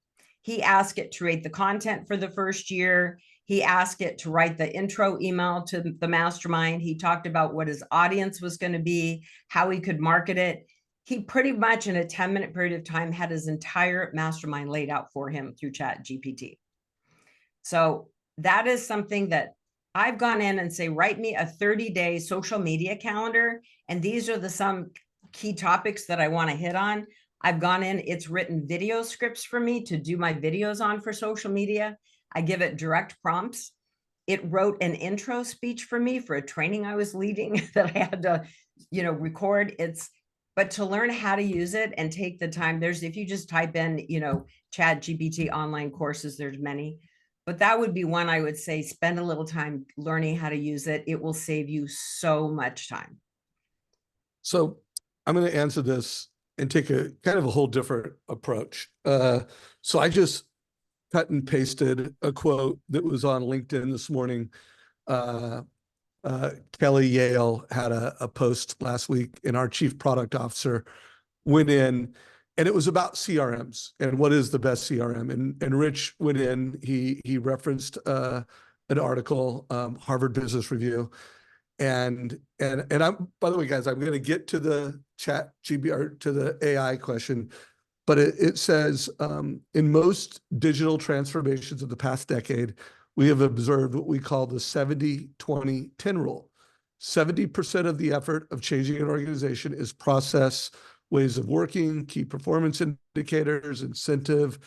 He asked it to create the content for the first year. He asked it to write the intro email to the mastermind. He talked about what his audience was going to be, how he could market it. He pretty much in a 10-minute period of time had his entire mastermind laid out for him through Chat GPT. So that is something that I've gone in and say, write me a 30-day social media calendar. And these are some key topics that I want to hit on. I've gone in, it's written video scripts for me to do my videos on for social media. I give it direct prompts. It wrote an intro speech for me for a training I was leading that I had to, record. But to learn how to use it and take the time, if you just type in, Chat GPT online courses, there's many, but that would be one I would say, spend a little time learning how to use it. It will save you so much time. So I'm going to answer this and take a kind of a whole different approach. So I just cut and pasted a quote that was on LinkedIn this morning. Kelly Yale had a post last week, and our chief product officer went in, and it was about CRMs and what is the best CRM. And Rich went in, he referenced an article, Harvard Business Review. And I'm, by the way, guys, I'm going to get to the Chat GPT or to the AI question, but it says, in most digital transformations of the past decade, we have observed what we call the 70-20-10 rule. 70% of the effort of changing an organization is process, ways of working, key performance indicators, incentive,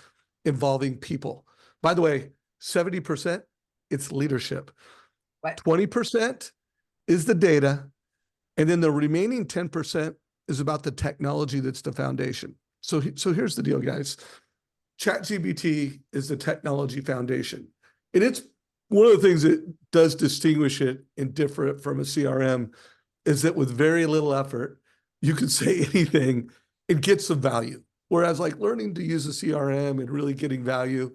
involving people. By the way, 70%, it's leadership. What? 20% is the data, and then the remaining 10% is about the technology that's the foundation. So here's the deal, guys. Chat GPT is the technology foundation. And it's one of the things that does distinguish it and differ it from a CRM is that with very little effort, you can say anything and get some value. Whereas like learning to use a CRM and really getting value,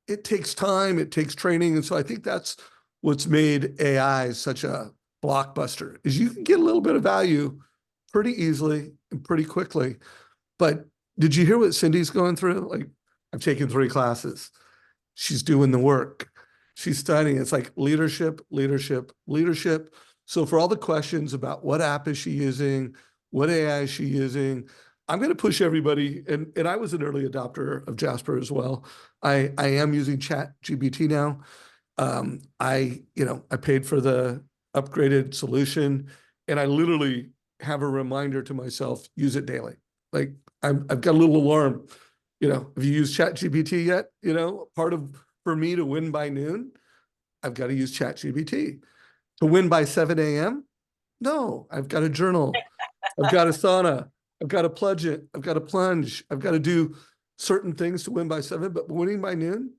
it takes time, it takes training. And so I think that's what's made AI such a blockbuster, is you can get a little bit of value pretty easily and pretty quickly. But did you hear what Cindy's going through? Like, I've taken 3 classes. She's doing the work. She's studying. It's like leadership, leadership, leadership. So for all the questions about what app is she using, what AI is she using, I'm going to push everybody. And I was an early adopter of Jasper as well. I am using Chat GPT now. I paid for the upgraded solution, and I literally have a reminder to myself, use it daily. Like I've got a little alarm, have you used Chat GPT yet? For me to win by noon, I've got to use Chat GPT. To win by 7 a.m., no, I've got a journal. I've got a sauna. I've got to plunge it. I've got to plunge. I've got to do certain things to win by 7, but winning by noon,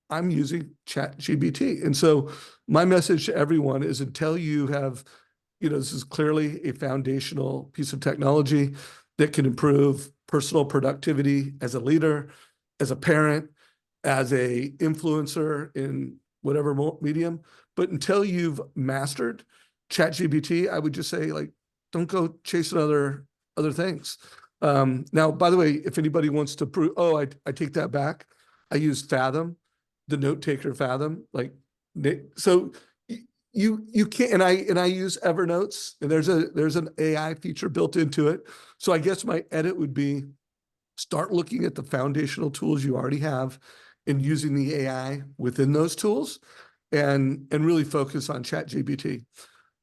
I'm using Chat GPT. And so my message to everyone is, until you have, this is clearly a foundational piece of technology that can improve personal productivity as a leader, as a parent, as a influencer in whatever medium. But until you've mastered Chat GPT, I would just say, like, don't go chasing other things. Now, by the way, if anybody wants to prove, I take that back. I use Fathom, the note taker Fathom. Like, so you can't, and I use Evernotes, and there's an AI feature built into it. So I guess my edit would be, start looking at the foundational tools you already have and using the AI within those tools, and really focus on Chat GPT.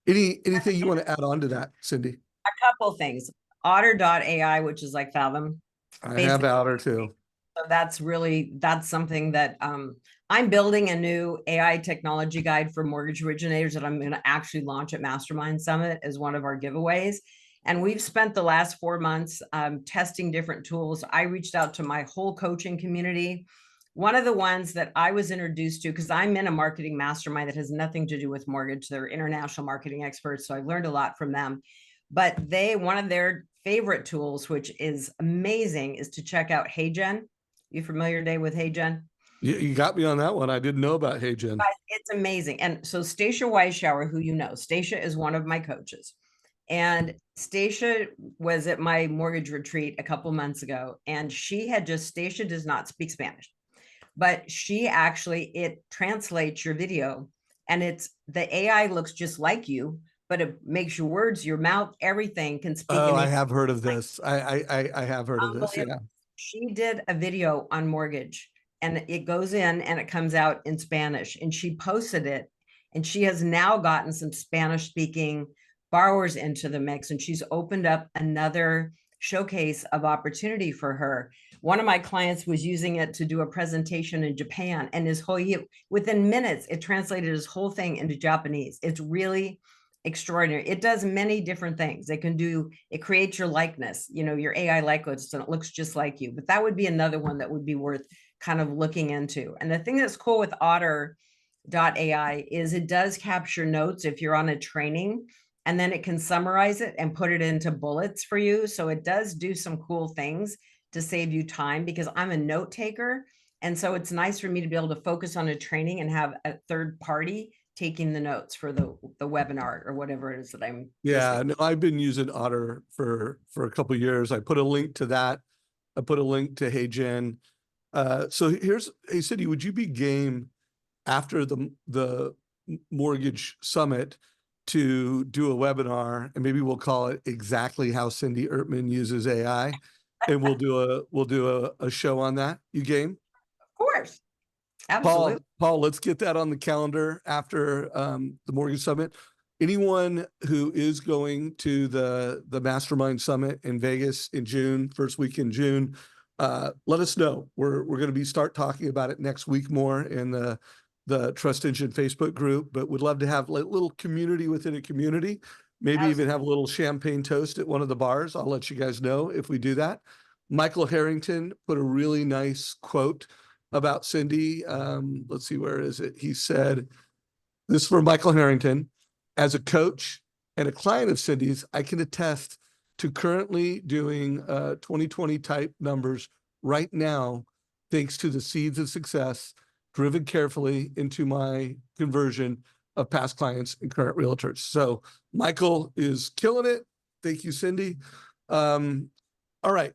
Anything you want to add on to that, Cindy? A couple things. Otter.ai, which is like Fathom. I have Otter too. So that's something that I'm building a new AI technology guide for mortgage originators that I'm going to actually launch at Mastermind Summit as one of our giveaways. And we've spent the last 4 months testing different tools. I reached out to my whole coaching community. One of the ones that I was introduced to, because I'm in a marketing mastermind that has nothing to do with mortgage, they're international marketing experts, so I've learned a lot from them. But one of their favorite tools, which is amazing, is to check out HeyJen. You familiar, Dave, with HeyJen? You got me on that one. I didn't know about HeyJen. It's amazing. And so Stacia Weisshower, who you know, Stacia is one of my coaches. And Stacia was at my mortgage retreat a couple months ago, and Stacia does not speak Spanish, but it translates your video, and the AI looks just like you, but it makes your words, your mouth, everything can speak. Oh, I have heard of this. I have heard of this. Yeah. She did a video on mortgage and it goes in and it comes out in Spanish, and she posted it, and she has now gotten some Spanish speaking borrowers into the mix, and she's opened up another showcase of opportunity for her. One of my clients was using it to do a presentation in Japan, and within minutes, it translated his whole thing into Japanese. It's really extraordinary. It does many different things. It creates your likeness, your AI likeness, and it looks just like you. But that would be another one that would be worth kind of looking into. And the thing that's cool with Otter.ai is it does capture notes if you're on a training, and then it can summarize it and put it into bullets for you. So it does do some cool things to save you time, because I'm a note taker. And so it's nice for me to be able to focus on a training and have a third party taking the notes for the webinar or whatever it is that I'm Yeah, listening. no, I've been using Otter for a couple of years. I put a link to that. I put a link to HeyJen. So hey Cindy, would you be game after the mortgage summit to do a webinar, and maybe we'll call it exactly how Cindy Ertman uses AI, and we'll do a show on that. You game? Of course. Absolutely. Paul, let's get that on the calendar after the mortgage summit. Anyone who is going to the mastermind summit in Vegas in June, first week in June, let us know. We're going to start talking about it next week more in the Trust Engine Facebook group, but would love to have a little community within a community, maybe even have a little champagne toast at one of the bars. I'll let you guys know if we do that. Michael Harrington put a really nice quote about Cindy. Let's see, where is it? He said, this is for Michael Harrington: as a coach and a client of Cindy's, I can attest to currently doing 2020 type numbers right now, thanks to the seeds of success driven carefully into my conversion of past clients and current realtors. So Michael is killing it. Thank you, Cindy. All right.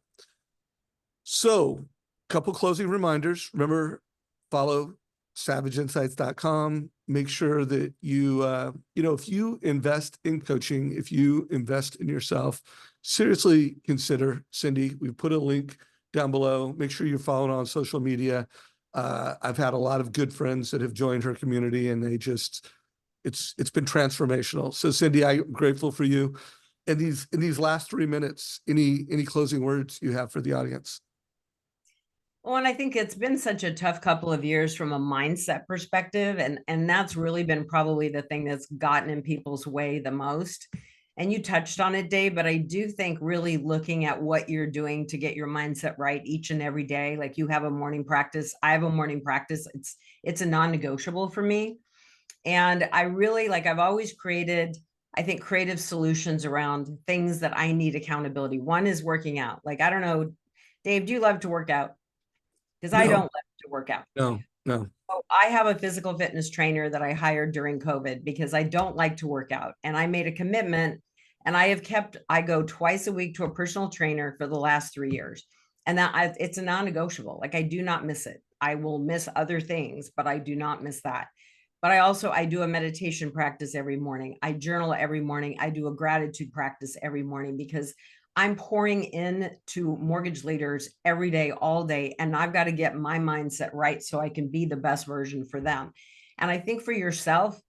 So couple closing reminders. Remember, follow savageinsights.com. Make sure that you, if you invest in coaching, if you invest in yourself, seriously consider Cindy. We've put a link down below. Make sure you're following on social media. I've had a lot of good friends that have joined her community, and it's been transformational. So Cindy, I'm grateful for you. And in these last 3 minutes, any closing words you have for the audience? Well, and I think it's been such a tough couple of years from a mindset perspective. And that's really been probably the thing that's gotten in people's way the most. And you touched on it, Dave, but I do think really looking at what you're doing to get your mindset right each and every day. Like, you have a morning practice. I have a morning practice. It's a non-negotiable for me. And I really, I've always created, I think, creative solutions around things that I need accountability. One is working out. I don't know, Dave, do you love to work out? Because I don't love to work out. No. So I have a physical fitness trainer that I hired during COVID because I don't like to work out. And I made a commitment, and I go twice a week to a personal trainer for the last 3 years. And it's a non-negotiable. I do not miss it. I will miss other things, but I do not miss that. But I do a meditation practice every morning. I journal every morning. I do a gratitude practice every morning, because I'm pouring in to mortgage leaders every day, all day, and I've got to get my mindset right so I can be the best version for them. And I think for yourself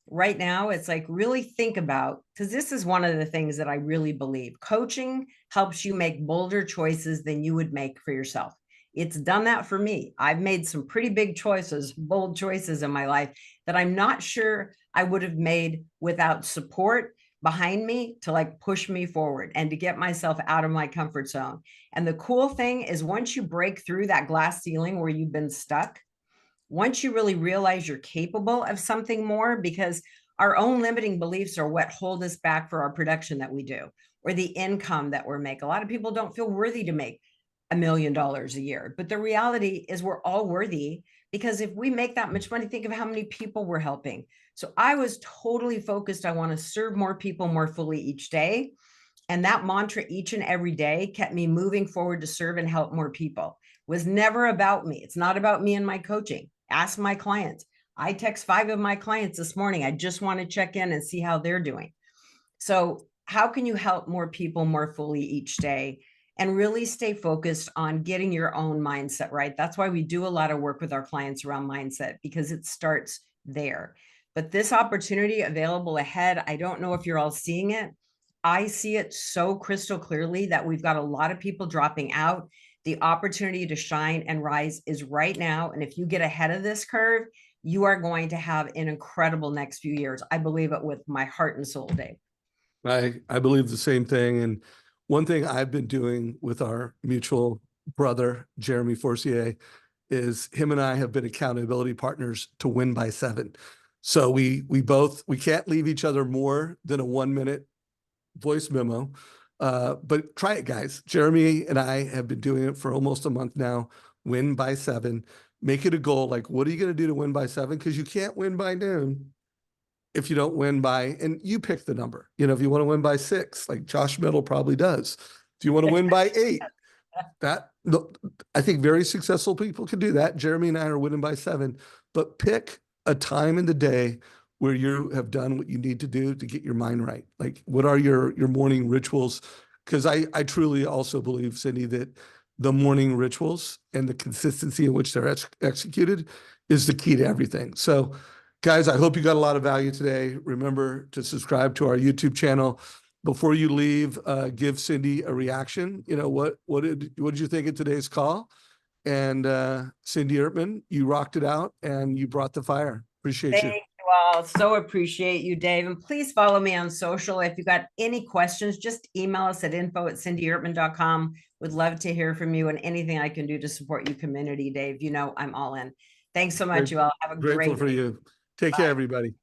right now, it's really think about, because this is one of the things that I really believe. Coaching helps you make bolder choices than you would make for yourself. It's done that for me. I've made some pretty big choices, bold choices in my life that I'm not sure I would have made without support behind me to push me forward and to get myself out of my comfort zone. And the cool thing is, once you break through that glass ceiling where you've been stuck, once you really realize you're capable of something more, because our own limiting beliefs are what hold us back for our production that we do, or the income that we're making. A lot of people don't feel worthy to make $1 million a year, but the reality is we're all worthy, because if we make that much money, think of how many people we're helping. So I was totally focused. I want to serve more people more fully each day. And that mantra each and every day kept me moving forward to serve and help more people. It was never about me. It's not about me and my coaching. Ask my clients. I text 5 of my clients this morning. I just want to check in and see how they're doing. So how can you help more people more fully each day? and really stay focused on getting your own mindset right. That's why we do a lot of work with our clients around mindset, because it starts there. But this opportunity available ahead, I don't know if you're all seeing it. I see it so crystal clearly that we've got a lot of people dropping out. The opportunity to shine and rise is right now. And if you get ahead of this curve, you are going to have an incredible next few years. I believe it with my heart and soul, Dave. I believe the same thing. And one thing I've been doing with our mutual brother, Jeremy Forcier, is him and I have been accountability partners to win by 7. So we can't leave each other more than a 1-minute voice memo. But try it, guys. Jeremy and I have been doing it for almost a month now. Win by 7. Make it a goal. Like, what are you going to do to win by 7? Because you can't win by noon if you don't win by, and you pick the number. You know, if you want to win by 6, like Josh Middle probably does. If you want to win by 8, I think very successful people can do that. Jeremy and I are winning by 7, but pick a time in the day where you have done what you need to do to get your mind right. Like, what are your morning rituals? Because I truly also believe, Cindy, that the morning rituals and the consistency in which they're executed is the key to everything. So, guys, I hope you got a lot of value today. Remember to subscribe to our YouTube channel. Before you leave, give Cindy a reaction. You know, what did you think of today's call? And Cindy Ertman, you rocked it out and you brought the fire. Appreciate you. Thank you all. So appreciate you, Dave. And please follow me on social. If you got any questions, just email us at info@cindyertman.com. Would love to hear from you, and anything I can do to support you community, Dave. You know, I'm all in. Thanks so much, you all. Have a Grateful great for day. you. Take Bye. care, everybody.